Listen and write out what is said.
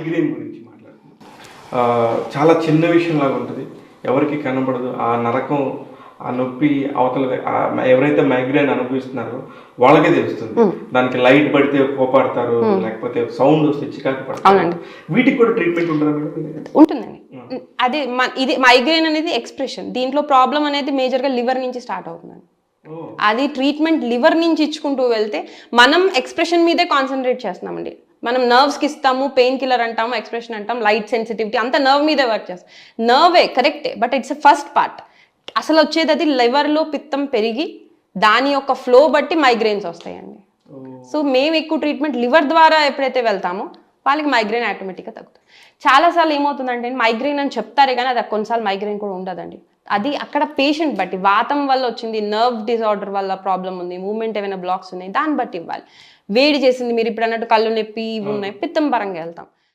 Migraine గురించి మాట్లాడుతున్నాం. చాలా చిన్న విషయంలాగా ఉంటుంది, ఎవరికి కనబడదు. ఆ నరకం, ఆ నొప్పి అవతల ఎవరైతే మైగ్రేన్ అనుభవిస్తున్నారో వాళ్ళకే తెలుస్తుంది. దానికి లైట్ పడితే కోపాడతారు, లేకపోతే సౌండ్ వస్తే చికాకు పడతారు. వీటికి కూడా ట్రీట్మెంట్ ఉంటుందండి. అది ఇది మైగ్రేన్ అనేది ఎక్స్ప్రెషన్. దీంట్లో ప్రాబ్లం అనేది మేజర్గా లివర్ నుంచి స్టార్ట్ అవుతుందండి. అది ట్రీట్మెంట్ లివర్ నుంచి ఇచ్చుకుంటూ వెళ్తే మనం ఎక్స్ప్రెషన్ మీదే కాన్సన్ట్రేట్ చేస్తున్నామండి. మనం నర్వ్స్కి ఇస్తాము, పెయిన్ కిల్లర్ అంటాము, ఎక్స్ప్రెషన్ అంటాం, లైట్ సెన్సిటివిటీ అంతా నర్వ్ మీదే వర్క్ చేస్తాం. నర్వే కరెక్టే, బట్ ఇట్స్ ఫస్ట్ పార్ట్. అసలు వచ్చేది అది లివర్లో పిత్తం పెరిగి దాని యొక్క ఫ్లో బట్టి మైగ్రేన్స్ వస్తాయండి. సో మేము ఎక్కువ ట్రీట్మెంట్ లివర్ ద్వారా ఎప్పుడైతే వెళ్తామో వాళ్ళకి మైగ్రేన్ ఆటోమేటిక్గా తగ్గుతుంది. చాలాసార్లు ఏమవుతుందంటే మైగ్రేన్ అని చెప్తారే కానీ అది కొన్నిసార్లు మైగ్రేన్ కూడా ఉండదండి. అది అక్కడ పేషెంట్ బట్టి, వాతం వల్ల వచ్చింది, నర్వ్ డిజార్డర్ వల్ల ప్రాబ్లం ఉంది, మూవ్మెంట్ ఏమైనా బ్లాక్స్ ఉన్నాయి, దాన్ని బట్టి ఇవ్వాలి. వేడి చేసింది, మీరు ఇప్పుడు అన్నట్టు కళ్ళు నొప్పి ఇవి ఉన్నాయి, పిత్తం పరంగా వెళ్తాం.